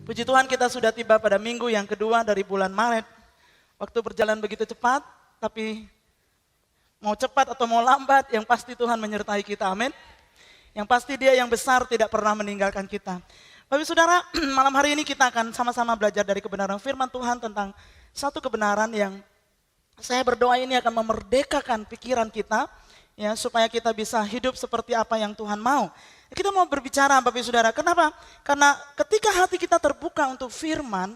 Puji Tuhan kita sudah tiba pada minggu yang kedua dari bulan Maret. Waktu berjalan begitu cepat, tapi mau cepat atau mau lambat, yang pasti Tuhan menyertai kita, amin. Yang pasti Dia yang besar tidak pernah meninggalkan kita. Bapak Saudara, malam hari ini kita akan sama-sama belajar dari kebenaran firman Tuhan tentang satu kebenaran yang saya berdoa ini akan memerdekakan pikiran kita, ya, supaya kita bisa hidup seperti apa yang Tuhan mau. Kita mau berbicara Bapak Saudara, kenapa? Karena ketika hati kita terbuka untuk firman,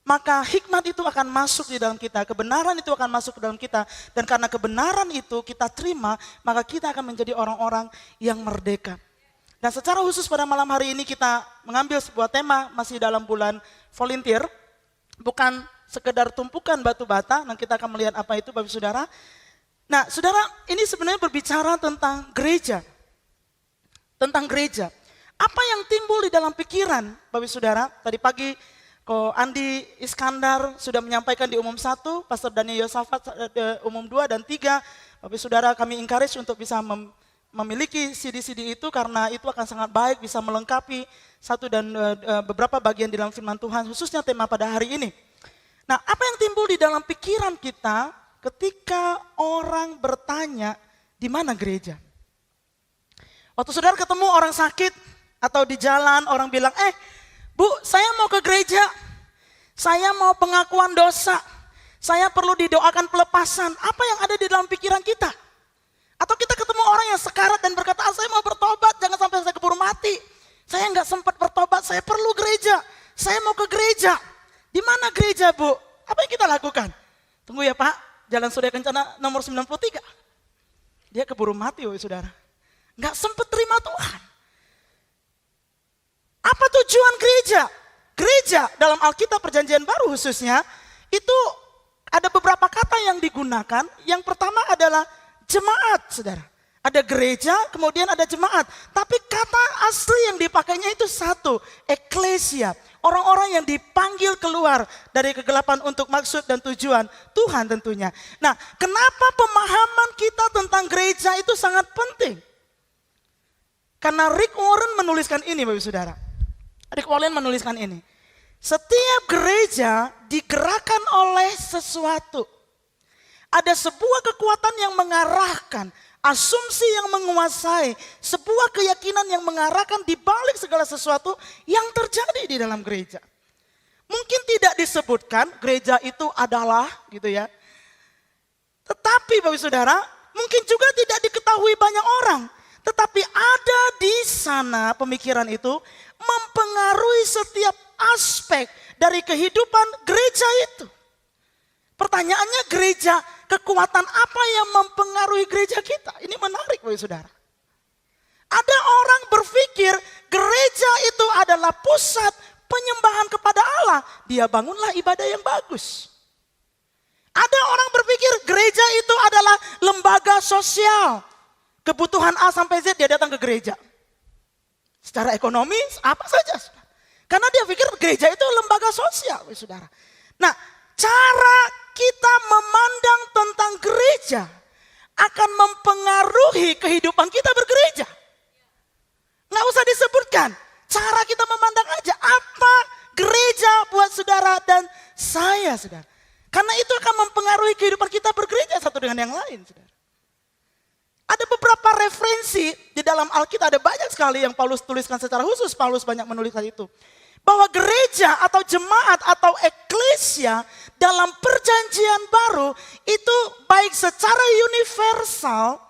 maka hikmat itu akan masuk di dalam kita, kebenaran itu akan masuk ke dalam kita. Dan karena kebenaran itu kita terima, maka kita akan menjadi orang-orang yang merdeka. Dan secara khusus pada malam hari ini kita mengambil sebuah tema masih dalam bulan volunteer, bukan sekedar tumpukan batu bata, dan kita akan melihat apa itu Bapak Saudara. Nah Saudara, ini sebenarnya berbicara tentang gereja. Tentang gereja. Apa yang timbul di dalam pikiran Bapak Saudara? Tadi pagi Ko Andi Iskandar sudah menyampaikan di umum 1, Pastor Daniel Yosafat umum 2 dan 3. Bapak Saudara kami encourage untuk bisa memiliki CD-CD itu karena itu akan sangat baik bisa melengkapi satu dan beberapa bagian di dalam firman Tuhan, khususnya tema pada hari ini. Nah, apa yang timbul di dalam pikiran kita ketika orang bertanya di mana gereja? Waktu saudara ketemu orang sakit atau di jalan orang bilang, Bu, saya mau ke gereja, saya mau pengakuan dosa, saya perlu didoakan pelepasan. Apa yang ada di dalam pikiran kita? Atau kita ketemu orang yang sekarat dan berkata, saya mau bertobat, jangan sampai saya keburu mati. Saya nggak sempat bertobat, saya perlu gereja, saya mau ke gereja. Di mana gereja, Bu? Apa yang kita lakukan? Tunggu ya Pak, Jalan Surya Kencana nomor 93. Dia keburu mati, saudara. Nggak sempat terima Tuhan. Apa tujuan gereja? Gereja dalam Alkitab Perjanjian Baru khususnya, itu ada beberapa kata yang digunakan. Yang pertama adalah jemaat, saudara. Ada gereja, kemudian ada jemaat. Tapi kata asli yang dipakainya itu satu, eklesia. Orang-orang yang dipanggil keluar dari kegelapan untuk maksud dan tujuan Tuhan tentunya. Nah, kenapa pemahaman kita tentang gereja itu sangat penting? Karena Rick Warren menuliskan ini Bapak Saudara. Rick Warren menuliskan ini. Setiap gereja digerakkan oleh sesuatu. Ada sebuah kekuatan yang mengarahkan, asumsi yang menguasai, sebuah keyakinan yang mengarahkan di balik segala sesuatu yang terjadi di dalam gereja. Mungkin tidak disebutkan gereja itu adalah gitu ya. Tetapi Bapak Saudara, mungkin juga tidak diketahui banyak orang. Tetapi ada di sana pemikiran itu mempengaruhi setiap aspek dari kehidupan gereja itu. Pertanyaannya gereja, kekuatan apa yang mempengaruhi gereja kita? Ini menarik Bapak Saudara. Ada orang berpikir gereja itu adalah pusat penyembahan kepada Allah. Dia bangunlah ibadah yang bagus. Ada orang berpikir gereja itu adalah lembaga sosial. Kebutuhan A sampai Z dia datang ke gereja. Secara ekonomi apa saja. Karena dia pikir gereja itu lembaga sosial, saudara. Nah, cara kita memandang tentang gereja akan mempengaruhi kehidupan kita bergereja. Nggak usah disebutkan. Cara kita memandang aja apa gereja buat saudara dan saya, saudara. Karena itu akan mempengaruhi kehidupan kita bergereja satu dengan yang lain, saudara. Ada beberapa referensi di dalam Alkitab, ada banyak sekali yang Paulus tuliskan secara khusus, Paulus banyak menuliskan itu. Bahwa gereja atau jemaat atau eklesia dalam perjanjian baru itu baik secara universal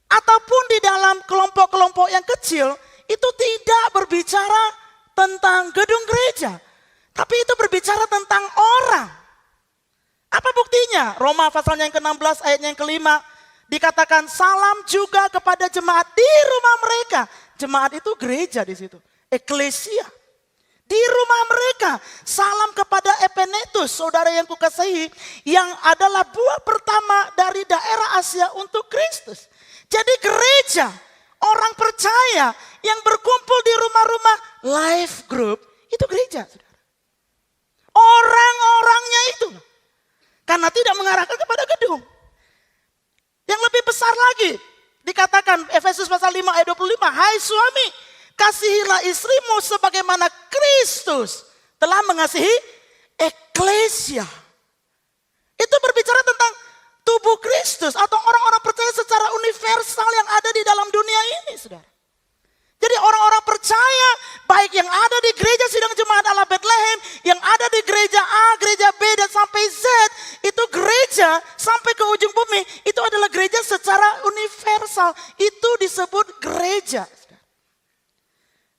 ataupun di dalam kelompok-kelompok yang kecil itu tidak berbicara tentang gedung gereja. Tapi itu berbicara tentang orang. Apa buktinya? Roma pasalnya yang ke-16 ayatnya yang ke-5. Dikatakan salam juga kepada jemaat di rumah mereka. Jemaat itu gereja di situ. Eklesia. Di rumah mereka. Salam kepada Epenetus, saudara yang kukasihi. Yang adalah buah pertama dari daerah Asia untuk Kristus. Jadi gereja, orang percaya yang berkumpul di rumah-rumah life group. Itu gereja, saudara. Orang-orangnya itu. Karena tidak mengarahkan kepada gedung. Yang lebih besar lagi, dikatakan Efesus pasal 5 ayat 25, hai suami, kasihilah istrimu sebagaimana Kristus Kristus telah mengasihi eklesia. Itu berbicara tentang tubuh Kristus atau orang-orang percaya secara universal yang ada di dalam dunia ini, saudara. Jadi orang-orang percaya baik yang ada di gereja Sidang Jemaat Allah Bethlehem, yang ada di gereja A, gereja B dan sampai Z, itu gereja sampai ke ujung bumi, itu adalah gereja secara universal. Itu disebut gereja.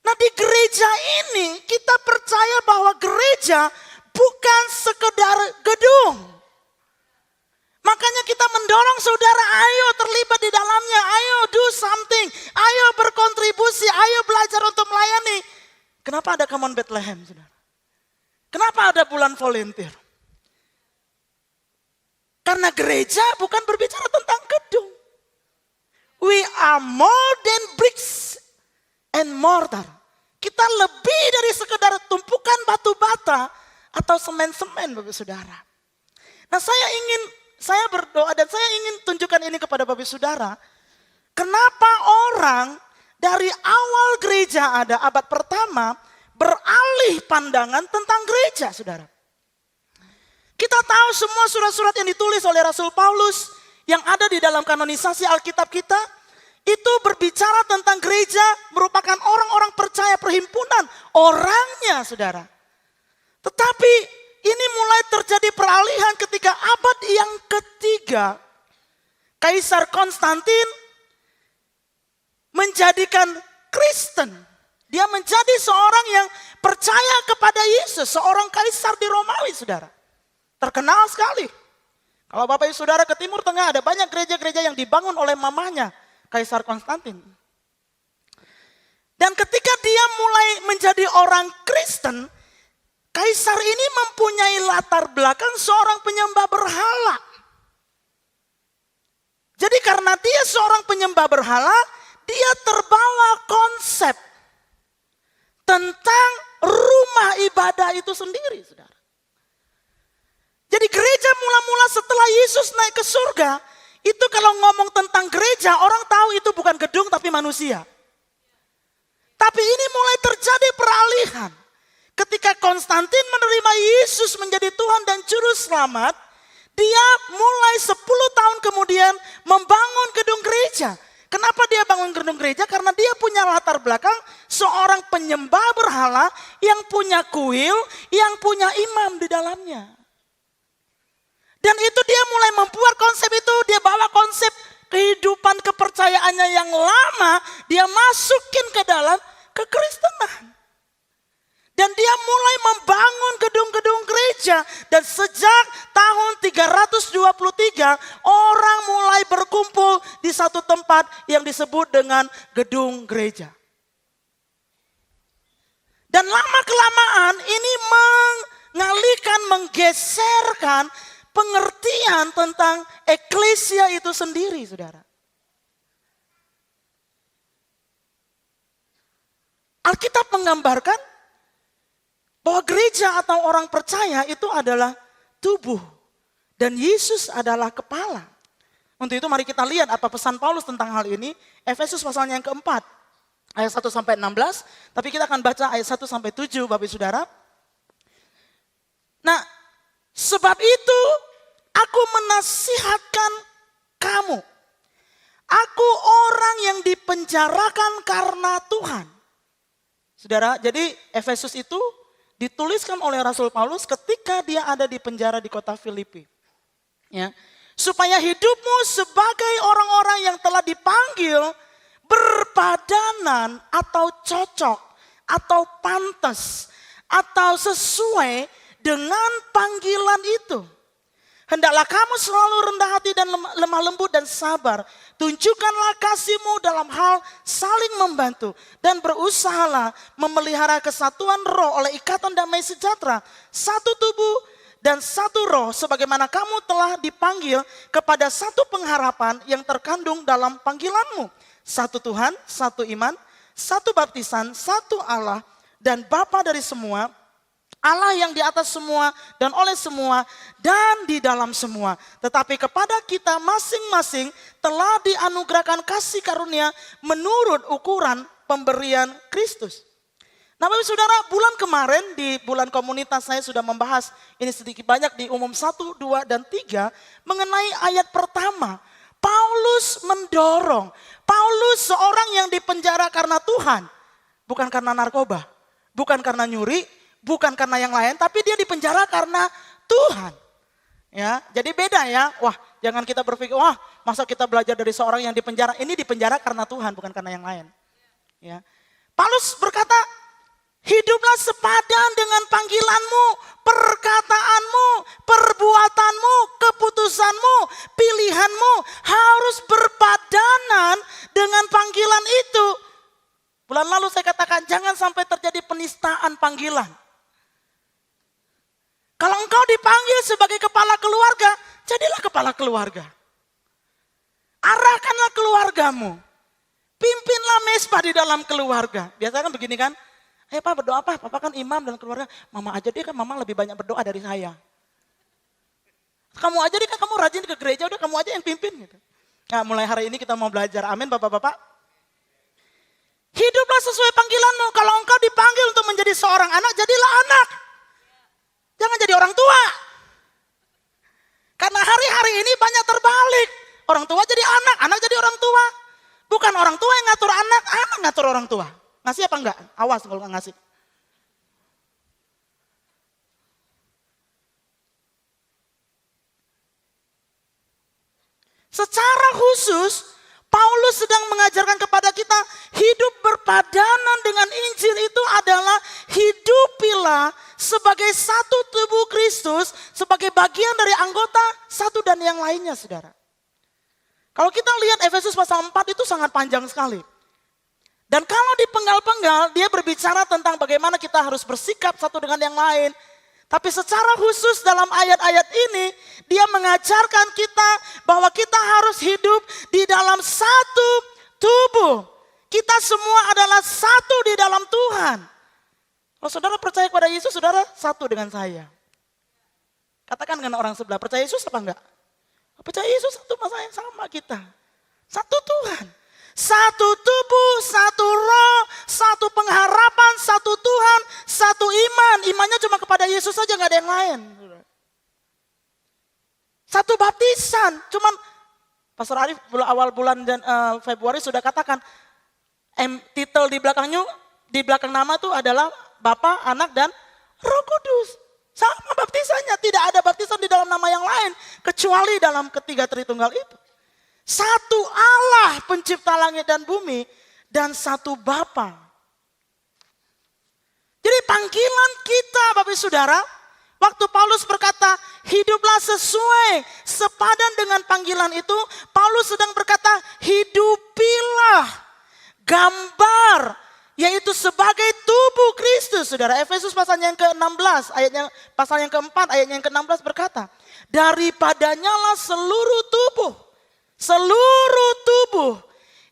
Nah, di gereja ini kita percaya bahwa gereja bukan sekedar gedung. Makanya kita mendorong saudara, ayo terlibat di dalamnya, ayo do something, ayo berkontribusi, ayo belajar untuk melayani. Kenapa ada Come on Bethlehem, saudara? Kenapa ada bulan volunteer? Karena gereja bukan berbicara tentang gedung. We are more than bricks and mortar. Kita lebih dari sekedar tumpukan batu bata atau semen-semen, Bapak Saudara. Nah, saya berdoa dan saya ingin tunjukkan ini kepada Bapak Saudara. Kenapa orang dari awal gereja ada abad pertama beralih pandangan tentang gereja, saudara. Kita tahu semua surat-surat yang ditulis oleh Rasul Paulus yang ada di dalam kanonisasi Alkitab kita, itu berbicara tentang gereja merupakan orang-orang percaya perhimpunan, orangnya, saudara. Tetapi ini mulai terjadi peralihan ketika abad yang ketiga. Kaisar Konstantin menjadikan Kristen. Dia menjadi seorang yang percaya kepada Yesus. Seorang kaisar di Romawi, saudara. Terkenal sekali. Kalau Bapak Ibu Saudara ke Timur Tengah ada banyak gereja-gereja yang dibangun oleh mamahnya, Kaisar Konstantin. Dan ketika dia mulai menjadi orang Kristen, Kaisar ini mempunyai latar belakang seorang penyembah berhala. Jadi karena dia seorang penyembah berhala, dia terbawa konsep tentang rumah ibadah itu sendiri, saudara. Jadi gereja mula-mula setelah Yesus naik ke surga, itu kalau ngomong tentang gereja, orang tahu itu bukan gedung tapi manusia. Tapi ini mulai terjadi peralihan. Ketika Konstantin menerima Yesus menjadi Tuhan dan Juru Selamat, dia mulai 10 tahun kemudian membangun gedung gereja. Kenapa dia bangun gedung gereja? Karena dia punya latar belakang seorang penyembah berhala yang punya kuil, yang punya imam di dalamnya. Dan itu dia mulai membuat konsep itu, dia bawa konsep kehidupan kepercayaannya yang lama, dia masukin ke dalam kekristenan. Dan dia mulai membangun gedung-gedung gereja. Dan sejak tahun 323 orang mulai berkumpul di satu tempat yang disebut dengan gedung gereja. Dan lama-kelamaan ini mengalihkan, menggeserkan pengertian tentang eklesia itu sendiri, saudara. Alkitab menggambarkan bahwa gereja atau orang percaya itu adalah tubuh. Dan Yesus adalah kepala. Untuk itu mari kita lihat apa pesan Paulus tentang hal ini. Efesus pasalnya yang keempat. Ayat 1 sampai 16. Tapi kita akan baca ayat 1 sampai 7 Bapak Ibu Saudara. Nah, sebab itu aku menasihatkan kamu. Aku orang yang dipenjarakan karena Tuhan. Saudara, jadi Efesus itu dituliskan oleh Rasul Paulus ketika dia ada di penjara di kota Filipi. Ya, supaya hidupmu sebagai orang-orang yang telah dipanggil berpadanan atau cocok atau pantas atau sesuai dengan panggilan itu. Hendaklah kamu selalu rendah hati dan lemah lembut dan sabar. Tunjukkanlah kasihmu dalam hal saling membantu. Dan berusahalah memelihara kesatuan roh oleh ikatan damai sejahtera. Satu tubuh dan satu roh sebagaimana kamu telah dipanggil kepada satu pengharapan yang terkandung dalam panggilanmu. Satu Tuhan, satu iman, satu baptisan, satu Allah dan Bapa dari semua. Allah yang di atas semua dan oleh semua dan di dalam semua. Tetapi kepada kita masing-masing telah dianugerahkan kasih karunia menurut ukuran pemberian Kristus. Nah Bapak Saudara, bulan kemarin di bulan komunitas saya sudah membahas ini sedikit banyak di umum 1, 2, dan 3 mengenai ayat pertama. Paulus mendorong, Paulus seorang yang dipenjara karena Tuhan, bukan karena narkoba, bukan karena nyuri, bukan karena yang lain, tapi dia dipenjara karena Tuhan. Ya, jadi beda ya. Wah, jangan kita berpikir, wah, masa kita belajar dari seorang yang dipenjara, ini dipenjara karena Tuhan, bukan karena yang lain. Ya. Paulus berkata, hiduplah sepadan dengan panggilanmu, perkataanmu, perbuatanmu, keputusanmu, pilihanmu harus berpadanan dengan panggilan itu. Bulan lalu saya katakan jangan sampai terjadi penistaan panggilan. Kalau engkau dipanggil sebagai kepala keluarga, jadilah kepala keluarga. Arahkanlah keluargamu. Pimpinlah mesbah di dalam keluarga. Biasanya kan begini kan, Pak berdoa apa? Papa kan imam dan keluarga. Mama aja deh kan mama lebih banyak berdoa dari saya. Kamu aja deh kan kamu rajin ke gereja, udah kamu aja yang pimpin gitu. Nah mulai hari ini kita mau belajar, amin bapak-bapak. Hiduplah sesuai panggilanmu. Kalau engkau dipanggil untuk menjadi seorang anak, jadilah anak. Jangan jadi orang tua. Karena hari-hari ini banyak terbalik. Orang tua jadi anak, anak jadi orang tua. Bukan orang tua yang ngatur anak, anak ngatur orang tua. Ngasih apa enggak? Awas kalau enggak ngasih. Secara khusus, Paulus sedang mengajarkan kepada kita hidup berpadanan dengan Injil itu adalah hidupilah sebagai satu tubuh Kristus, sebagai bagian dari anggota satu dan yang lainnya saudara. Kalau kita lihat Efesus pasal 4 itu sangat panjang sekali. Dan kalau dipenggal-penggal, dia berbicara tentang bagaimana kita harus bersikap satu dengan yang lain. Tapi secara khusus dalam ayat-ayat ini, dia mengajarkan kita bahwa kita harus hidup di dalam satu tubuh. Kita semua adalah satu di dalam Tuhan. Kalau saudara percaya kepada Yesus, saudara satu dengan saya. Katakan dengan orang sebelah, percaya Yesus apa enggak? Percaya Yesus satu sama saya, sama kita. Satu Tuhan. Satu tubuh, satu roh, satu pengharapan, satu Tuhan, satu iman. Imannya cuma kepada Yesus saja, gak ada yang lain. Satu baptisan, cuman Pastor Arif awal bulan Februari sudah katakan, titel di belakang nama itu adalah Bapa, Anak, dan Roh Kudus. Sama baptisannya, tidak ada baptisan di dalam nama yang lain, kecuali dalam ketiga Tritunggal itu. Satu Allah pencipta langit dan bumi dan satu Bapa. Jadi panggilan kita Bapak Saudara, waktu Paulus berkata hiduplah sesuai sepadan dengan panggilan itu, Paulus sedang berkata hidupilah gambar yaitu sebagai tubuh Kristus. Saudara, Efesus pasal yang ke-16 pasal yang ke-4 ayat yang ke-16 berkata, daripadanya lah seluruh tubuh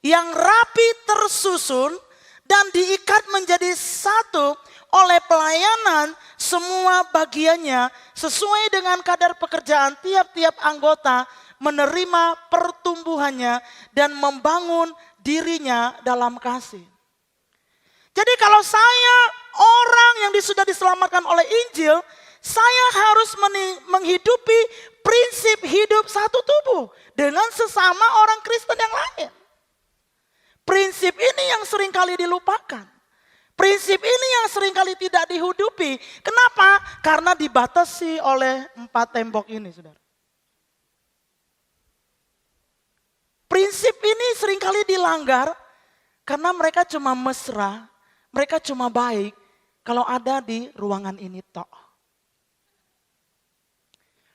yang rapi tersusun dan diikat menjadi satu oleh pelayanan semua bagiannya sesuai dengan kadar pekerjaan tiap-tiap anggota menerima pertumbuhannya dan membangun dirinya dalam kasih. Jadi kalau saya orang yang sudah diselamatkan oleh Injil, saya harus menghidupi prinsip hidup satu tubuh dengan sesama orang Kristen yang lain. Prinsip ini yang seringkali dilupakan. Prinsip ini yang seringkali tidak dihidupi. Kenapa? Karena dibatasi oleh 4 tembok ini, saudara. Prinsip ini seringkali dilanggar karena mereka cuma mesra, mereka cuma baik kalau ada di ruangan ini tok.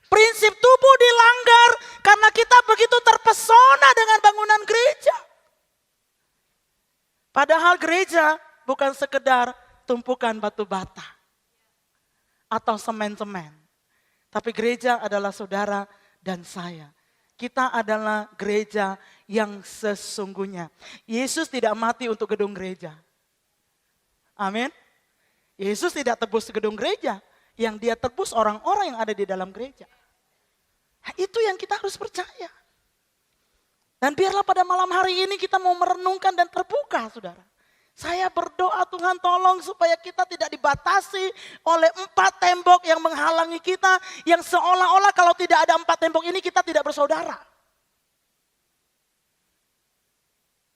Prinsip tubuh dilanggar karena kita begitu terpesona dengan bangunan gereja. Padahal gereja bukan sekedar tumpukan batu bata atau semen-semen. Tapi gereja adalah saudara dan saya. Kita adalah gereja yang sesungguhnya. Yesus tidak mati untuk gedung gereja. Amin. Yesus tidak tebus gedung gereja. Yang dia tebus orang-orang yang ada di dalam gereja. Itu yang kita harus percaya. Dan biarlah pada malam hari ini kita mau merenungkan dan terbuka, saudara. Saya berdoa Tuhan tolong supaya kita tidak dibatasi oleh 4 tembok yang menghalangi kita. Yang seolah-olah kalau tidak ada 4 tembok ini kita tidak bersaudara.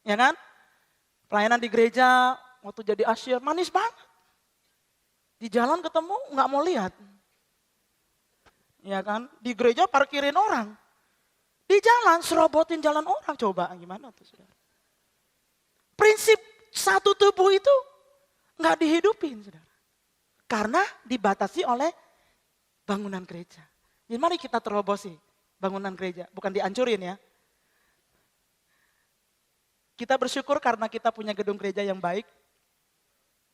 Ya kan? Pelayanan di gereja waktu jadi asyir manis banget. Di jalan ketemu nggak mau lihat. Ya kan? Di gereja parkirin orang. Di jalan serobotin jalan orang. Coba gimana tuh saudara? Prinsip satu tubuh itu nggak dihidupin, saudara. Karena dibatasi oleh bangunan gereja. Jadi mari kita terobosi bangunan gereja, bukan dihancurin ya. Kita bersyukur karena kita punya gedung gereja yang baik.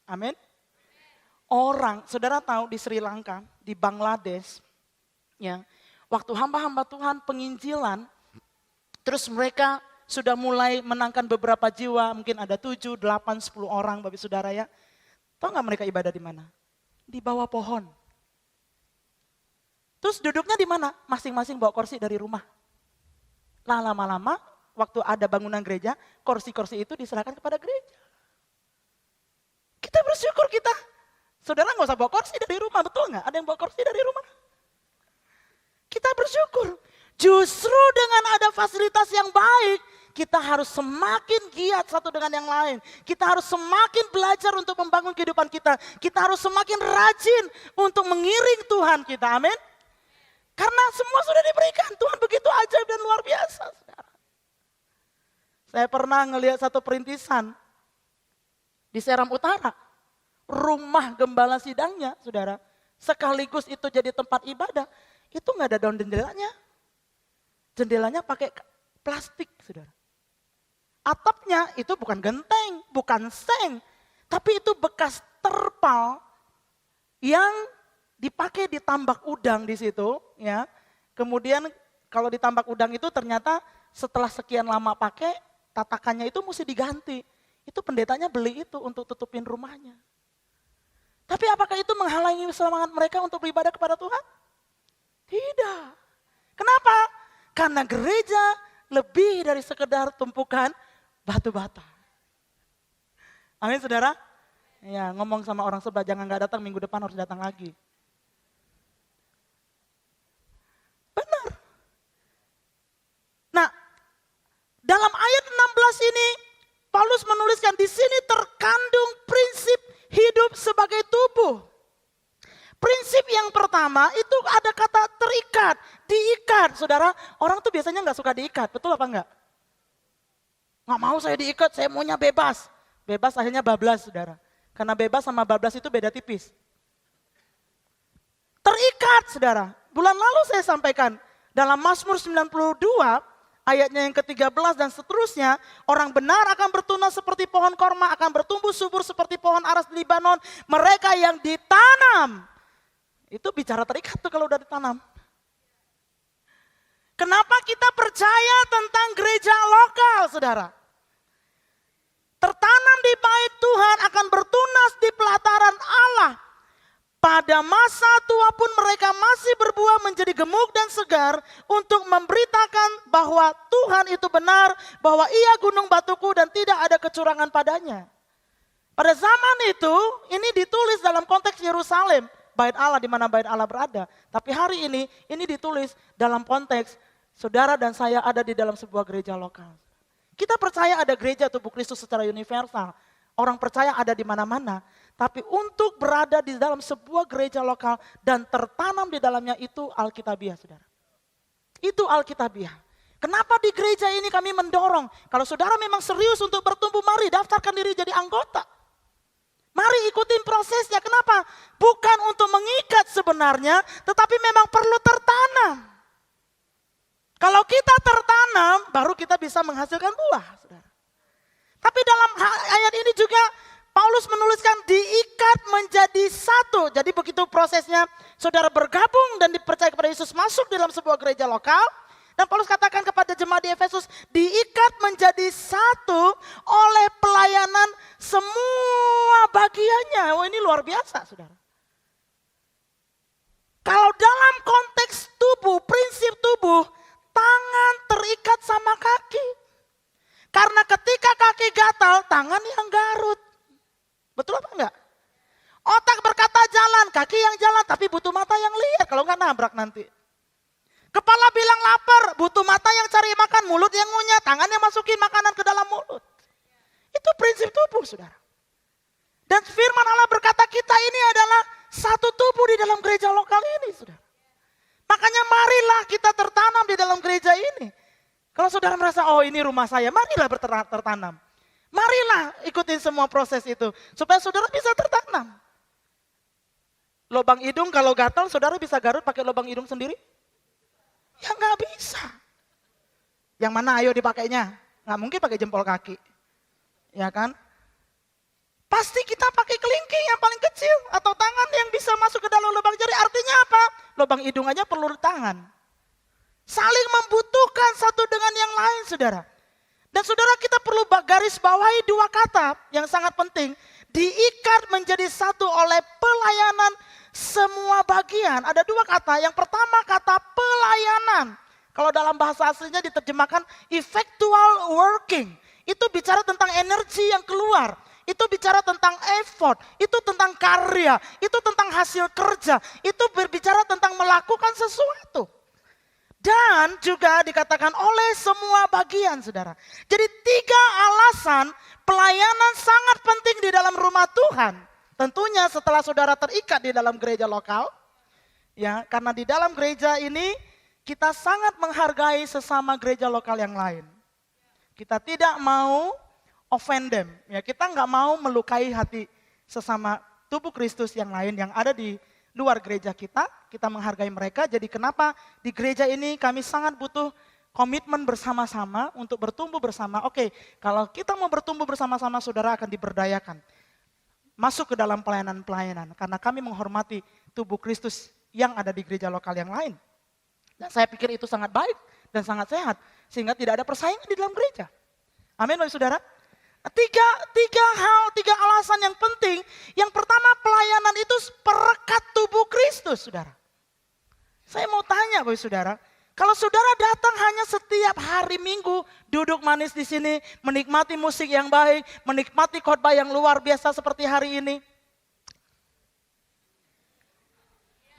Amin. Orang, saudara tahu di Sri Lanka, di Bangladesh, ya, waktu hamba-hamba Tuhan penginjilan, terus mereka sudah mulai menangkan beberapa jiwa, mungkin ada 7, 8, 10 orang Bapak Saudara ya. Tahu nggak mereka ibadah di mana? Di bawah pohon. Terus duduknya di mana? Masing-masing bawa kursi dari rumah. Lah lama-lama waktu ada bangunan gereja, kursi-kursi itu diserahkan kepada gereja. Kita bersyukur kita. Saudara nggak usah bawa kursi dari rumah, betul nggak? Ada yang bawa kursi dari rumah? Kita bersyukur. Justru dengan ada fasilitas yang baik, kita harus semakin giat satu dengan yang lain. Kita harus semakin belajar untuk membangun kehidupan kita. Kita harus semakin rajin untuk mengiring Tuhan kita, amin. Karena semua sudah diberikan, Tuhan begitu ajaib dan luar biasa. Saudara. Saya pernah ngelihat satu perintisan di Seram Utara. Rumah gembala sidangnya, saudara. Sekaligus itu jadi tempat ibadah, itu nggak ada daun jendelanya. Jendelanya pakai plastik, saudara. Atapnya itu bukan genteng, bukan seng. Tapi itu bekas terpal yang dipakai di tambak udang di situ. Ya. Kemudian kalau di tambak udang itu ternyata setelah sekian lama pakai, tatakannya itu mesti diganti. Itu pendetanya beli itu untuk tutupin rumahnya. Tapi apakah itu menghalangi semangat mereka untuk beribadah kepada Tuhan? Tidak. Kenapa? Karena gereja lebih dari sekedar tumpukan batu bata. Amin saudara? Ya, ngomong sama orang sebelah jangan gak datang minggu depan harus datang lagi. Benar. Nah, dalam ayat 16 ini Paulus menuliskan di sini terkandung prinsip hidup sebagai tubuh. Prinsip yang pertama itu ada kata terikat, diikat. Saudara, orang tuh biasanya gak suka diikat, betul apa enggak? Gak mau saya diikat, saya maunya bebas. Bebas akhirnya bablas, saudara. Karena bebas sama bablas itu beda tipis. Terikat, saudara. Bulan lalu saya sampaikan, dalam Mazmur 92, ayatnya yang ke-13 dan seterusnya, orang benar akan bertunas seperti pohon korma, akan bertumbuh subur seperti pohon aras di Libanon. Mereka yang ditanam, itu bicara terikat tuh kalau udah ditanam. Kenapa kita percaya tentang gereja lokal, saudara? Tertanam di bait Tuhan akan bertunas di pelataran Allah. Pada masa tua pun mereka masih berbuah menjadi gemuk dan segar untuk memberitakan bahwa Tuhan itu benar, bahwa Ia gunung batuku dan tidak ada kecurangan padanya. Pada zaman itu, ini ditulis dalam konteks Yerusalem. Bait Allah di mana bait Allah berada. Tapi hari ini ditulis dalam konteks saudara dan saya ada di dalam sebuah gereja lokal. Kita percaya ada gereja tubuh Kristus secara universal. Orang percaya ada di mana-mana. Tapi untuk berada di dalam sebuah gereja lokal dan tertanam di dalamnya itu Alkitabiah, saudara. Itu Alkitabiah. Kenapa di gereja ini kami mendorong? Kalau saudara memang serius untuk bertumbuh, mari daftarkan diri jadi anggota. Mari ikutin prosesnya. Kenapa? Bukan untuk mengikat sebenarnya, tetapi memang perlu tertanam. Kalau kita tertanam, baru kita bisa menghasilkan buah. Saudara. Tapi dalam ayat ini juga Paulus menuliskan diikat menjadi satu. Jadi begitu prosesnya saudara bergabung dan dipercaya kepada Yesus masuk dalam sebuah gereja lokal. Dan Paulus katakan kepada jemaat di Efesus, diikat menjadi satu oleh pelayanan semua bagiannya. Oh ini luar biasa, saudara. Kalau dalam konteks tubuh, prinsip tubuh, tangan terikat sama kaki. Karena ketika kaki gatal, tangan yang garut. Betul apa enggak? Otak berkata jalan, kaki yang jalan, tapi butuh mata yang lihat. Kalau enggak nabrak nanti. Kepala bilang lapar, butuh mata yang cari makan, mulut yang ngunyah, tangan yang masukin makanan ke dalam mulut. Itu prinsip tubuh, saudara. Dan firman Allah berkata kita ini adalah satu tubuh di dalam gereja lokal ini, saudara. Makanya marilah kita tertanam di dalam gereja ini. Kalau saudara merasa, oh ini rumah saya, marilah tertanam. Marilah ikutin semua proses itu, supaya saudara bisa tertanam. Lubang hidung kalau gatal, saudara bisa garut pakai lubang hidung sendiri? Ya nggak bisa. Yang mana ayo dipakainya? Nggak mungkin pakai jempol kaki. Ya kan? Pasti kita pakai kelingking yang paling kecil. Atau tangan yang bisa masuk ke dalam lubang jari. Artinya apa? Lubang hidung aja perlu tangan. Saling membutuhkan satu dengan yang lain, saudara. Dan saudara kita perlu garis bawahi dua kata yang sangat penting. Diikat menjadi satu oleh pelayanan semua bagian. Ada dua kata. Yang pertama kata pelayanan. Kalau dalam bahasa aslinya diterjemahkan effectual working. Itu bicara tentang energi yang keluar. Itu bicara tentang effort. Itu tentang karya. Itu tentang hasil kerja. Itu berbicara tentang melakukan sesuatu. Dan juga dikatakan oleh semua bagian, saudara. Jadi 3 alasan pelayanan sangat penting di dalam rumah Tuhan. Tentunya setelah saudara terikat di dalam gereja lokal. Ya, karena di dalam gereja ini kita sangat menghargai sesama gereja lokal yang lain. Kita tidak mau offend them. Ya, kita nggak mau melukai hati sesama tubuh Kristus yang lain yang ada di luar gereja kita menghargai mereka. Jadi kenapa di gereja ini kami sangat butuh komitmen bersama-sama untuk bertumbuh bersama. Oke, kalau kita mau bertumbuh bersama-sama, saudara akan diberdayakan. Masuk ke dalam pelayanan-pelayanan. Karena kami menghormati tubuh Kristus yang ada di gereja lokal yang lain. Dan saya pikir itu sangat baik dan sangat sehat. Sehingga tidak ada persaingan di dalam gereja. Amin, Bapak Saudara. Tiga alasan yang penting. Yang pertama, pelayanan itu perekat tubuh Kristus, saudara. Saya mau tanya, Bapak Saudara, kalau saudara datang hanya setiap hari Minggu, duduk manis di sini, menikmati musik yang baik, menikmati khotbah yang luar biasa seperti hari ini.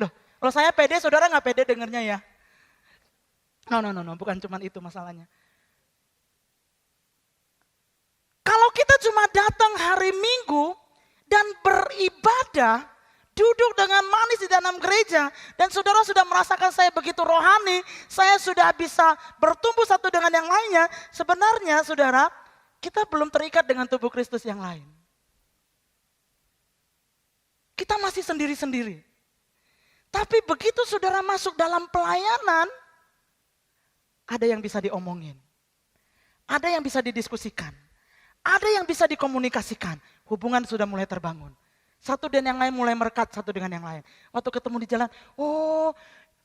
Loh, kalau saya pede, saudara nggak pede dengernya ya? No, bukan cuma itu masalahnya. Kalau kita cuma datang hari Minggu dan beribadah, duduk dengan manis di dalam gereja, dan saudara sudah merasakan saya begitu rohani, saya sudah bisa bertumbuh satu dengan yang lainnya, sebenarnya saudara, kita belum terikat dengan tubuh Kristus yang lain. Kita masih sendiri-sendiri. Tapi begitu saudara masuk dalam pelayanan, ada yang bisa diomongin, ada yang bisa didiskusikan. Ada yang bisa dikomunikasikan, hubungan sudah mulai terbangun. Satu dan yang lain mulai merekat satu dengan yang lain. Waktu ketemu di jalan, oh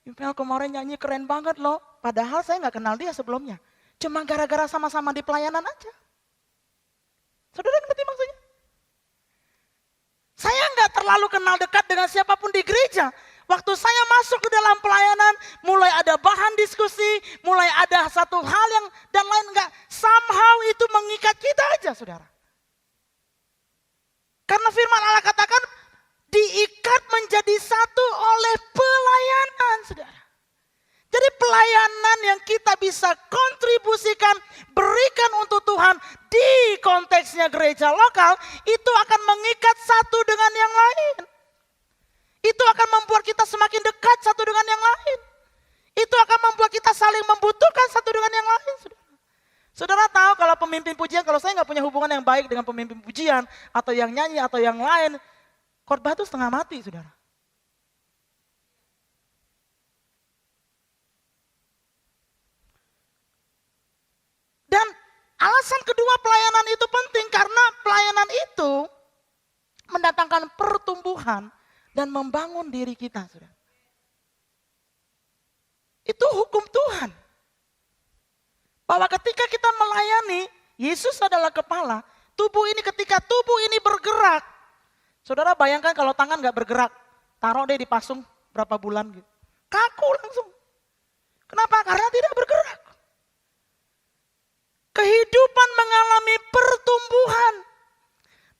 Impel kemarin nyanyi keren banget loh. Padahal saya gak kenal dia sebelumnya. Cuma gara-gara sama-sama di pelayanan aja. Saudara ngerti maksudnya? Saya gak terlalu kenal dekat dengan siapapun di gereja. Waktu saya masuk ke dalam pelayanan, mulai ada bahan diskusi, mulai ada satu hal yang dan lain enggak. Somehow itu mengikat kita aja, saudara. Karena firman Allah katakan, diikat menjadi satu oleh pelayanan, saudara. Jadi pelayanan yang kita bisa kontribusikan, berikan untuk Tuhan di konteksnya gereja lokal, itu akan mengikat satu dengan yang lain. Itu akan membuat kita semakin dekat satu dengan yang lain. Itu akan membuat kita saling membutuhkan satu dengan yang lain. Saudara tahu kalau pemimpin pujian, kalau saya nggak punya hubungan yang baik dengan pemimpin pujian, atau yang nyanyi, atau yang lain, khotbah itu setengah mati, saudara. Dan alasan kedua pelayanan itu penting, karena pelayanan itu mendatangkan pertumbuhan dan membangun diri kita, saudara. Itu hukum Tuhan. Bahwa ketika kita melayani, Yesus adalah kepala, tubuh ini ketika tubuh ini bergerak. Saudara bayangkan kalau tangan gak bergerak, taruh deh di pasung berapa bulan gitu. Kaku langsung. Kenapa? Karena tidak bergerak. Kehidupan mengalami pertumbuhan.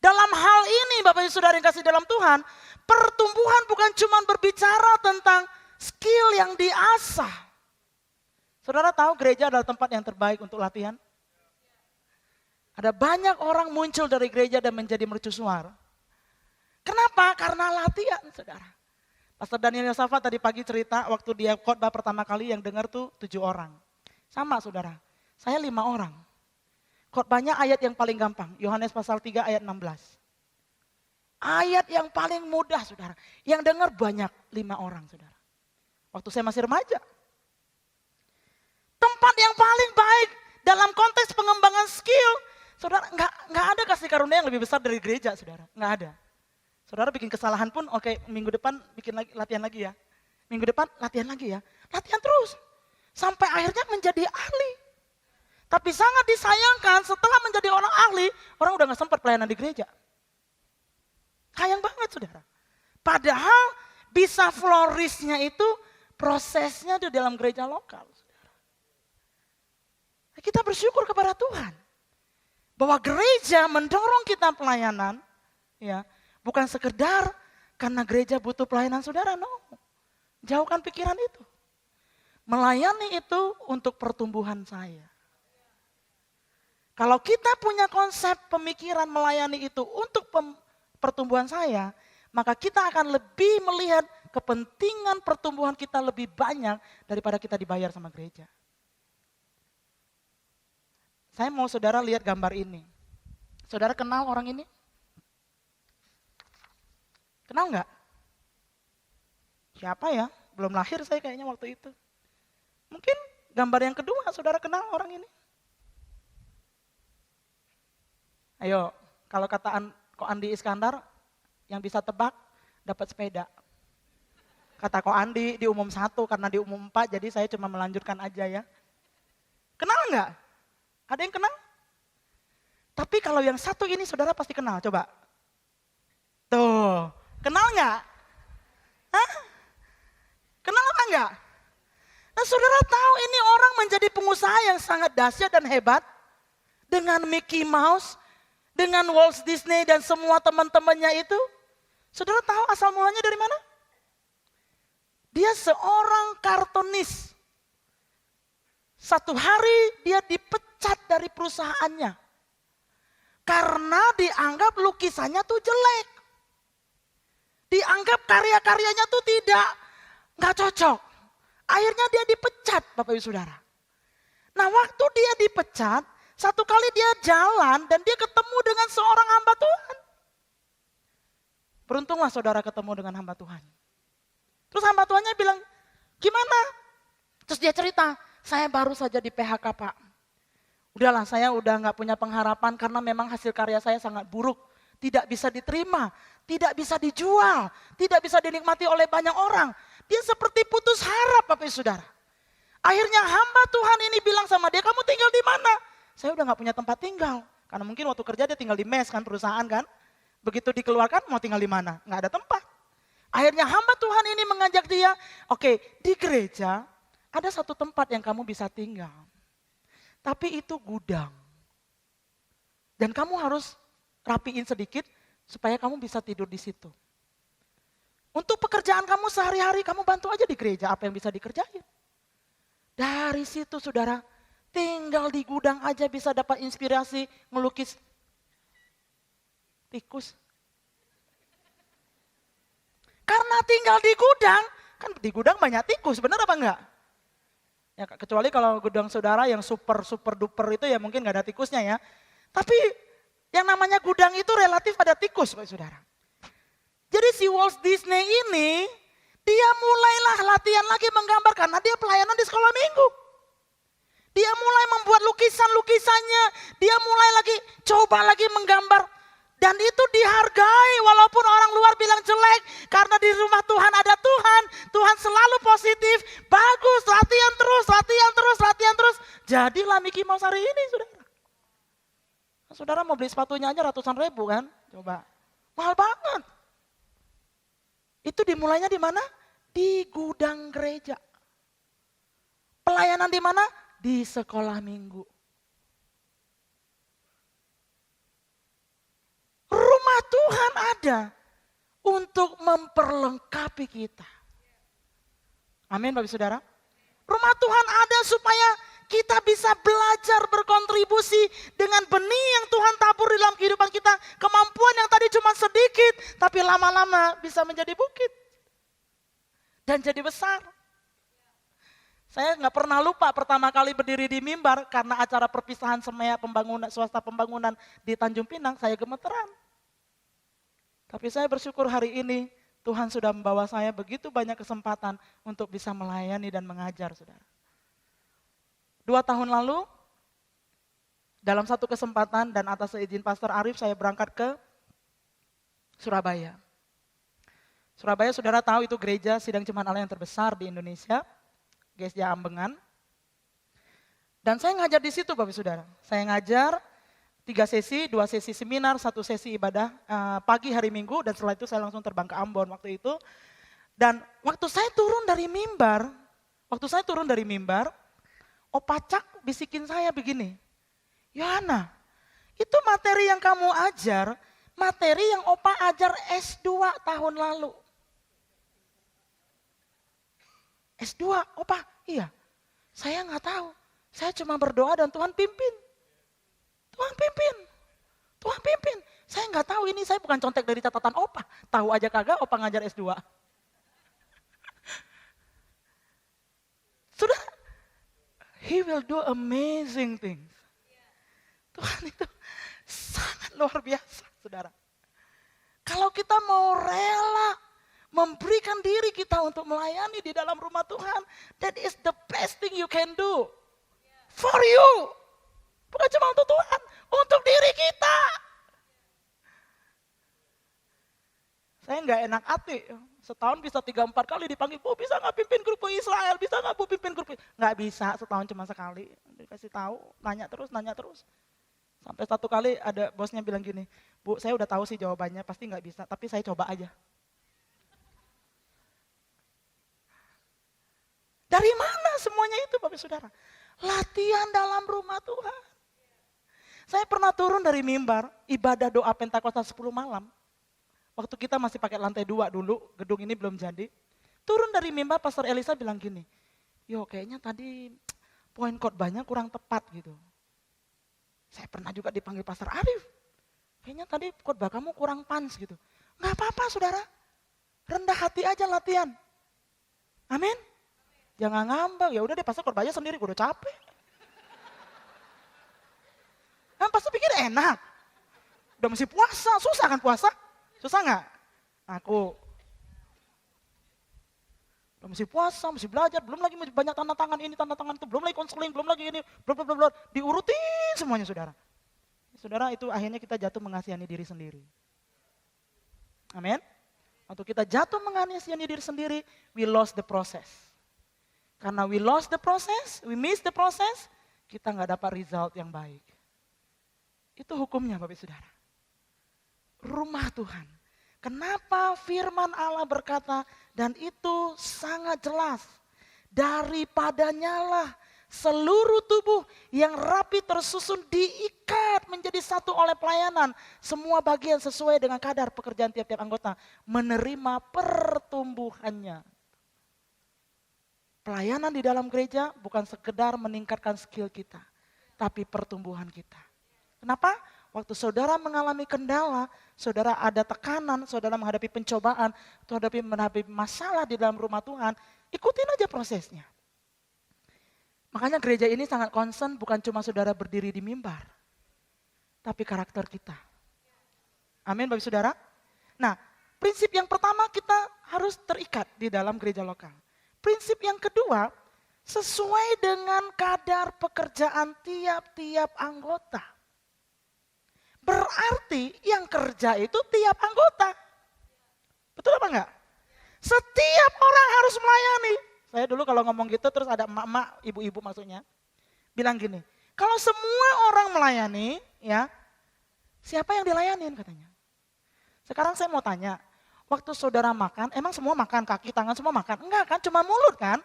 Dalam hal ini Bapak Ibu Saudara yang kasih dalam Tuhan, pertumbuhan bukan cuma berbicara tentang skill yang diasah. Saudara tahu gereja adalah tempat yang terbaik untuk latihan? Ada banyak orang muncul dari gereja dan menjadi mercusuar. Kenapa? Karena latihan, saudara. Pastor Daniel Yosafat tadi pagi cerita waktu dia khotbah pertama kali yang dengar tuh 7 orang. Sama saudara, saya 5 orang. Khotbahnya ayat yang paling gampang, Yohanes pasal 3 ayat 16. Ayat yang paling mudah saudara, yang dengar banyak 5 orang saudara. Waktu saya masih remaja. Tempat yang paling baik dalam konteks pengembangan skill, saudara nggak ada kasih karunia yang lebih besar dari gereja saudara, nggak ada. Saudara bikin kesalahan pun, oke, minggu depan bikin lagi, latihan lagi ya. Minggu depan latihan lagi ya. Latihan terus. Sampai akhirnya menjadi ahli. Tapi sangat disayangkan setelah menjadi orang ahli, orang udah gak sempat pelayanan di gereja. Sayang banget saudara. Padahal bisa flourishnya itu prosesnya di dalam gereja lokal. Saudara. Kita bersyukur kepada Tuhan. Bahwa gereja mendorong kita pelayanan, ya, bukan sekedar karena gereja butuh pelayanan saudara, no. Jauhkan pikiran itu. Melayani itu untuk pertumbuhan saya. Kalau kita punya konsep pemikiran melayani itu untuk pertumbuhan saya, maka kita akan lebih melihat kepentingan pertumbuhan kita lebih banyak daripada kita dibayar sama gereja. Saya mau saudara lihat gambar ini. Saudara kenal orang ini? Kenal nggak? Siapa ya? Belum lahir saya kayaknya waktu itu. Mungkin gambar yang kedua saudara kenal orang ini. Ayo, kalau kata Ko Andi Iskandar, yang bisa tebak dapat sepeda. Kata Ko Andi di umum 1 karena di umum 4 jadi saya cuma melanjutkan aja ya. Kenal nggak? Ada yang kenal? Tapi kalau yang satu ini saudara pasti kenal, coba. Tuh, kenal nggak? Hah? Kenal apa enggak? Nah saudara tahu ini orang menjadi pengusaha yang sangat dahsyat dan hebat. Dengan Mickey Mouse, dengan Walt Disney dan semua teman-temannya itu. Saudara tahu asal mulanya dari mana? Dia seorang kartunis. Satu hari dia dipecat dari perusahaannya. Karena dianggap lukisannya tuh jelek. Dianggap karya-karyanya tuh nggak cocok. Akhirnya dia dipecat Bapak Ibu Saudara. Nah waktu dia dipecat, satu kali dia jalan dan dia ketemu dengan seorang hamba Tuhan. Beruntunglah saudara ketemu dengan hamba Tuhan. Terus hamba Tuhannya bilang, gimana? Terus dia cerita, saya baru saja di PHK Pak. Udahlah saya udah gak punya pengharapan karena memang hasil karya saya sangat buruk. Tidak bisa diterima, tidak bisa dijual, tidak bisa dinikmati oleh banyak orang. Dia seperti putus harap Bapak Ibu Saudara. Akhirnya hamba Tuhan ini bilang sama dia, kamu tinggal di mana? Saya udah gak punya tempat tinggal. Karena mungkin waktu kerja dia tinggal di mes kan, perusahaan kan. Begitu dikeluarkan mau tinggal di mana? Gak ada tempat. Akhirnya hamba Tuhan ini mengajak dia, oke, di gereja ada satu tempat yang kamu bisa tinggal. Tapi itu gudang. Dan kamu harus rapiin sedikit supaya kamu bisa tidur di situ. Untuk pekerjaan kamu sehari-hari kamu bantu aja di gereja apa yang bisa dikerjain. Dari situ saudara, tinggal di gudang aja bisa dapat inspirasi melukis tikus. Karena tinggal di gudang, kan di gudang banyak tikus, benar apa enggak? Ya, kecuali kalau gudang saudara yang super duper itu ya mungkin gak ada tikusnya ya. Tapi yang namanya gudang itu relatif ada tikus Pak Saudara. Jadi si Walt Disney ini, dia mulailah latihan lagi menggambar karena dia pelayanan di sekolah minggu. Dia mulai membuat lukisan-lukisannya, dia mulai lagi coba lagi menggambar. Dan itu dihargai walaupun orang luar bilang jelek. Karena di rumah Tuhan ada Tuhan. Tuhan selalu positif. Bagus, latihan terus, latihan terus, latihan terus. Jadilah Mickey Mouse hari ini saudara. Saudara mau beli sepatunya aja ratusan ribu kan. Coba, mahal banget. Itu dimulainya di mana? Di gudang gereja. Pelayanan di mana? Di sekolah minggu. Rumah Tuhan ada untuk memperlengkapi kita. Amin Bapak Saudara. Rumah Tuhan ada supaya kita bisa belajar berkontribusi dengan benih yang Tuhan tabur di dalam kehidupan kita. Kemampuan yang tadi cuma sedikit, tapi lama-lama bisa menjadi bukit. Dan jadi besar. Saya nggak pernah lupa pertama kali berdiri di mimbar karena acara perpisahan semea pembangunan, swasta pembangunan di Tanjung Pinang, saya gemeteran. Tapi saya bersyukur hari ini Tuhan sudah membawa saya begitu banyak kesempatan untuk bisa melayani dan mengajar, saudara. 2 tahun lalu, dalam satu kesempatan dan atas izin Pastor Arif, saya berangkat ke Surabaya. Surabaya, saudara tahu itu gereja sidang Jemaat Allah yang terbesar di Indonesia, GSJ Ambengan. Dan saya ngajar di situ, Bapak Saudara. Saya ngajar 3 sesi, 2 sesi seminar, 1 sesi ibadah pagi hari Minggu, dan setelah itu saya langsung terbang ke Ambon waktu itu. Dan waktu saya turun dari mimbar, Opa Cak bisikin saya begini, Yohana, itu materi yang kamu ajar, materi yang Opa ajar S2 tahun lalu. S2, Opa, iya. Saya nggak tahu, saya cuma berdoa dan Tuhan pimpin. Tuhan pimpin. Saya nggak tahu ini, saya bukan contek dari catatan Opa. Tahu aja kagak Opa ngajar S2. Sudah, He will do amazing things. Tuhan itu sangat luar biasa, saudara. Kalau kita mau rela memberikan diri kita untuk melayani di dalam rumah Tuhan, that is the best thing you can do for you. Bukan cuma untuk Tuhan, untuk diri kita. Saya nggak enak hati, setahun bisa 3-4 kali dipanggil, Bu bisa nggak pimpin grup Israel, bisa nggak Bu pimpin grup, nggak bisa, setahun cuma sekali. Dikasih tahu, nanya terus. Sampai satu kali ada bosnya bilang gini, Bu saya udah tahu sih jawabannya, pasti nggak bisa, tapi saya coba aja. Dari mana semuanya itu Bapak Saudara? Latihan dalam rumah Tuhan. Saya pernah turun dari mimbar, ibadah doa Pentakosta 10 malam. Waktu kita masih pakai lantai 2 dulu, gedung ini belum jadi. Turun dari mimbar, Pastor Elisa bilang gini, yo kayaknya tadi poin khotbahnya kurang tepat gitu. Saya pernah juga dipanggil Pastor Arif, kayaknya tadi khotbah kamu kurang pans gitu. Gak apa-apa saudara, rendah hati aja latihan. Amin. Jangan ngambang, ya udah deh Pastor khotbahnya sendiri, gue udah capek. Kan pasti pikir enak. Udah mesti puasa, susah kan puasa? Susah nggak? Aku. Udah mesti puasa, mesti belajar, belum lagi banyak tanda tangan ini, tanda tangan itu, belum lagi konseling, belum lagi ini, belum. Diurutin semuanya saudara. Saudara itu akhirnya kita jatuh mengasihani diri sendiri. Amin. Waktu kita jatuh mengasihani diri sendiri, we lost the process. Karena we lost the process, we miss the process, kita nggak dapat result yang baik. Itu hukumnya Bapak Saudara. Rumah Tuhan. Kenapa firman Allah berkata, dan itu sangat jelas, daripadanya lah seluruh tubuh yang rapi tersusun diikat menjadi satu oleh pelayanan. Semua bagian sesuai dengan kadar pekerjaan tiap-tiap anggota menerima pertumbuhannya. Pelayanan di dalam gereja bukan sekedar meningkatkan skill kita, tapi pertumbuhan kita. Kenapa? Waktu saudara mengalami kendala, saudara ada tekanan, saudara menghadapi pencobaan, menghadapi masalah di dalam rumah Tuhan, ikutin aja prosesnya. Makanya gereja ini sangat concern bukan cuma saudara berdiri di mimbar, tapi karakter kita. Amin Bapak Saudara. Nah, prinsip yang pertama kita harus terikat di dalam gereja lokal. Prinsip yang kedua, sesuai dengan kadar pekerjaan tiap-tiap anggota. Berarti yang kerja itu tiap anggota. Betul apa enggak? Setiap orang harus melayani. Saya dulu kalau ngomong gitu terus ada emak-emak, ibu-ibu maksudnya. Bilang gini, kalau semua orang melayani, ya siapa yang dilayanin katanya. Sekarang saya mau tanya, waktu saudara makan, emang semua makan, kaki, tangan semua makan? Enggak kan, cuma mulut kan?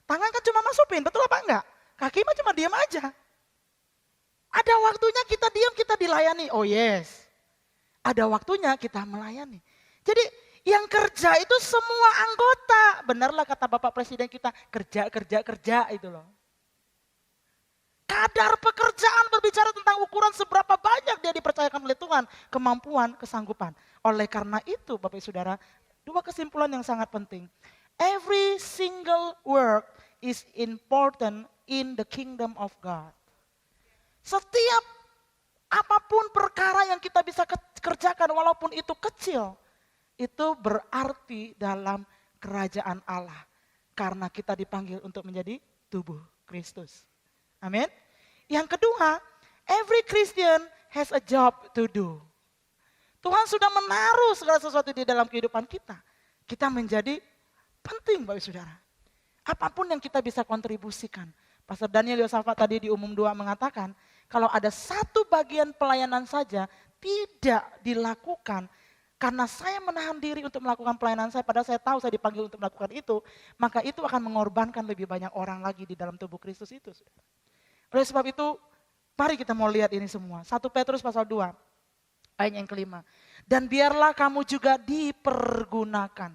Tangan kan cuma masukin, betul apa enggak? Kaki mah cuma diam aja. Ada waktunya kita diam, kita dilayani, oh yes. Ada waktunya kita melayani. Jadi yang kerja itu semua anggota. Benarlah kata Bapak Presiden kita, kerja itu loh. Kadar pekerjaan berbicara tentang ukuran seberapa banyak dia dipercayakan oleh Tuhan. Kemampuan, kesanggupan. Oleh karena itu Bapak Ibu Saudara, dua kesimpulan yang sangat penting. Every single work is important in the kingdom of God. Setiap apapun perkara yang kita bisa kerjakan walaupun itu kecil, itu berarti dalam kerajaan Allah. Karena kita dipanggil untuk menjadi tubuh Kristus. Amin. Yang kedua, every Christian has a job to do. Tuhan sudah menaruh segala sesuatu di dalam kehidupan kita. Kita menjadi penting Bapak Saudara. Apapun yang kita bisa kontribusikan. Pastor Daniel Yosafat tadi di umum 2 mengatakan, kalau ada satu bagian pelayanan saja tidak dilakukan, karena saya menahan diri untuk melakukan pelayanan saya, padahal saya tahu saya dipanggil untuk melakukan itu, maka itu akan mengorbankan lebih banyak orang lagi di dalam tubuh Kristus itu. Oleh sebab itu, mari kita mau lihat ini semua. 1 Petrus pasal 2, ayat yang kelima. Dan biarlah kamu juga dipergunakan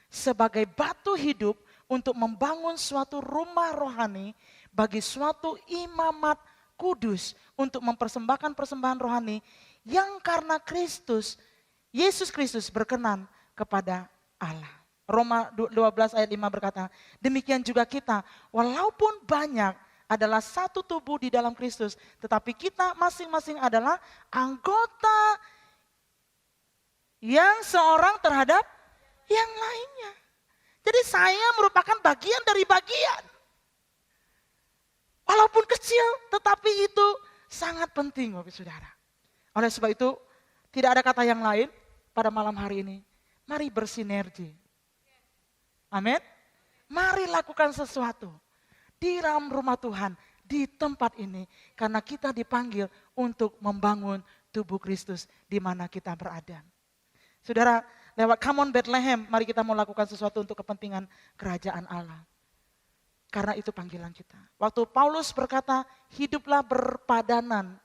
sebagai batu hidup untuk membangun suatu rumah rohani bagi suatu imamat kudus untuk mempersembahkan persembahan rohani yang karena Kristus, Yesus Kristus berkenan kepada Allah. Roma 12 ayat 5 berkata, demikian juga kita walaupun banyak adalah satu tubuh di dalam Kristus, tetapi kita masing-masing adalah anggota yang seorang terhadap yang lainnya. Jadi saya merupakan bagian dari bagian. Walaupun kecil, tetapi itu sangat penting Bapak Saudara. Oleh sebab itu, tidak ada kata yang lain pada malam hari ini. Mari bersinergi. Amin. Mari lakukan sesuatu di dalam rumah Tuhan, di tempat ini. Karena kita dipanggil untuk membangun tubuh Kristus di mana kita berada. Saudara, lewat Come on Bethlehem, mari kita mau lakukan sesuatu untuk kepentingan kerajaan Allah. Karena itu panggilan kita. Waktu Paulus berkata, hiduplah berpadanan.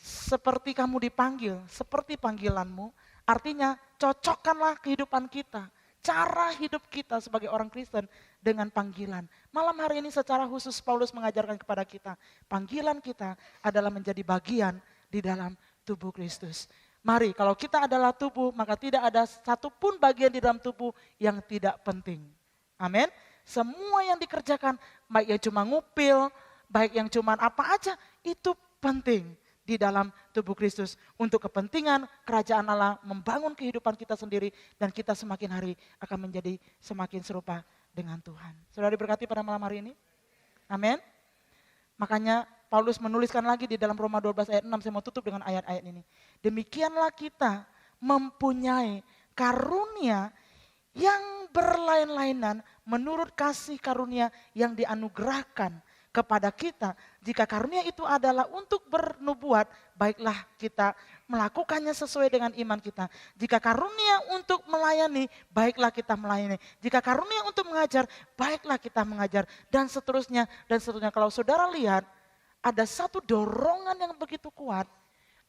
Seperti kamu dipanggil, seperti panggilanmu. Artinya cocokkanlah kehidupan kita. Cara hidup kita sebagai orang Kristen dengan panggilan. Malam hari ini secara khusus Paulus mengajarkan kepada kita. Panggilan kita adalah menjadi bagian di dalam tubuh Kristus. Mari kalau kita adalah tubuh maka tidak ada satupun bagian di dalam tubuh yang tidak penting. Amin. Semua yang dikerjakan baik yang cuma ngupil, baik yang cuma apa aja itu penting di dalam tubuh Kristus untuk kepentingan kerajaan Allah membangun kehidupan kita sendiri dan kita semakin hari akan menjadi semakin serupa dengan Tuhan. Saudara diberkati pada malam hari ini? Amin. Makanya Paulus menuliskan lagi di dalam Roma 12 ayat 6, saya mau tutup dengan ayat-ayat ini. Demikianlah kita mempunyai karunia yang berlain-lainan menurut kasih karunia yang dianugerahkan kepada kita. Jika karunia itu adalah untuk bernubuat, baiklah kita melakukannya sesuai dengan iman kita. Jika karunia untuk melayani, baiklah kita melayani. Jika karunia untuk mengajar, baiklah kita mengajar. Dan seterusnya, dan seterusnya. Kalau saudara lihat, ada satu dorongan yang begitu kuat.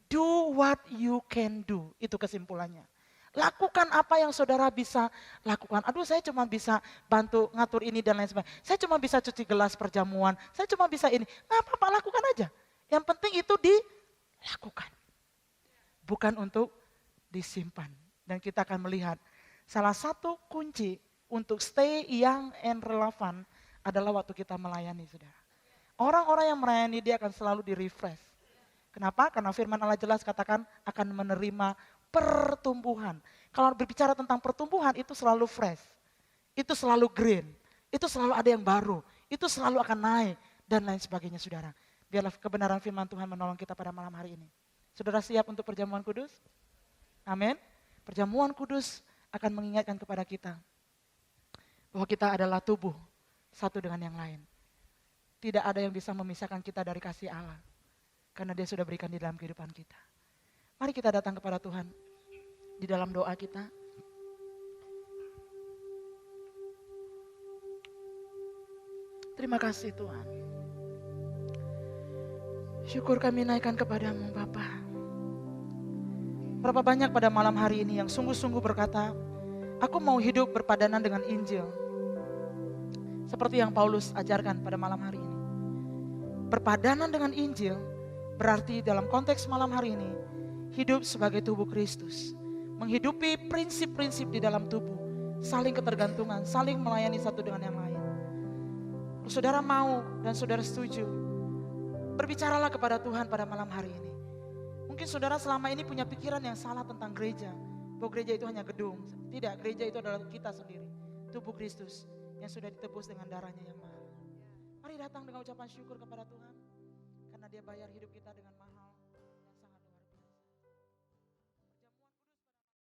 Do what you can do, itu kesimpulannya. Lakukan apa yang saudara bisa lakukan. Aduh saya cuma bisa bantu ngatur ini dan lain sebagainya. Saya cuma bisa cuci gelas perjamuan. Saya cuma bisa ini. Nggak apa-apa, lakukan aja. Yang penting itu dilakukan. Bukan untuk disimpan. Dan kita akan melihat salah satu kunci untuk stay young and relevant adalah waktu kita melayani, saudara. Orang-orang yang melayani dia akan selalu di-refresh. Kenapa? Karena firman Allah jelas katakan akan menerima pertumbuhan. Kalau berbicara tentang pertumbuhan itu selalu fresh. Itu selalu green. Itu selalu ada yang baru. Itu selalu akan naik dan lain sebagainya saudara. Biarlah kebenaran firman Tuhan menolong kita pada malam hari ini. Saudara siap untuk perjamuan kudus? Amin. Perjamuan kudus akan mengingatkan kepada kita bahwa kita adalah tubuh satu dengan yang lain. Tidak ada yang bisa memisahkan kita dari kasih Allah. Karena dia sudah berikan di dalam kehidupan kita. Mari kita datang kepada Tuhan di dalam doa kita. Terima kasih Tuhan. Syukur kami naikkan kepadamu Bapa. Berapa banyak pada malam hari ini yang sungguh-sungguh berkata, aku mau hidup berpadanan dengan Injil. Seperti yang Paulus ajarkan pada malam hari ini. Berpadanan dengan Injil berarti dalam konteks malam hari ini, hidup sebagai tubuh Kristus. Menghidupi prinsip-prinsip di dalam tubuh, saling ketergantungan, saling melayani satu dengan yang lain. Kalau saudara mau dan saudara setuju, berbicaralah kepada Tuhan pada malam hari ini. Mungkin saudara selama ini punya pikiran yang salah tentang gereja. Bahwa gereja itu hanya gedung. Tidak, gereja itu adalah kita sendiri. Tubuh Kristus yang sudah ditebus dengan darahnya yang mahal. Mari datang dengan ucapan syukur kepada Tuhan. Karena dia bayar hidup kita dengan mahal.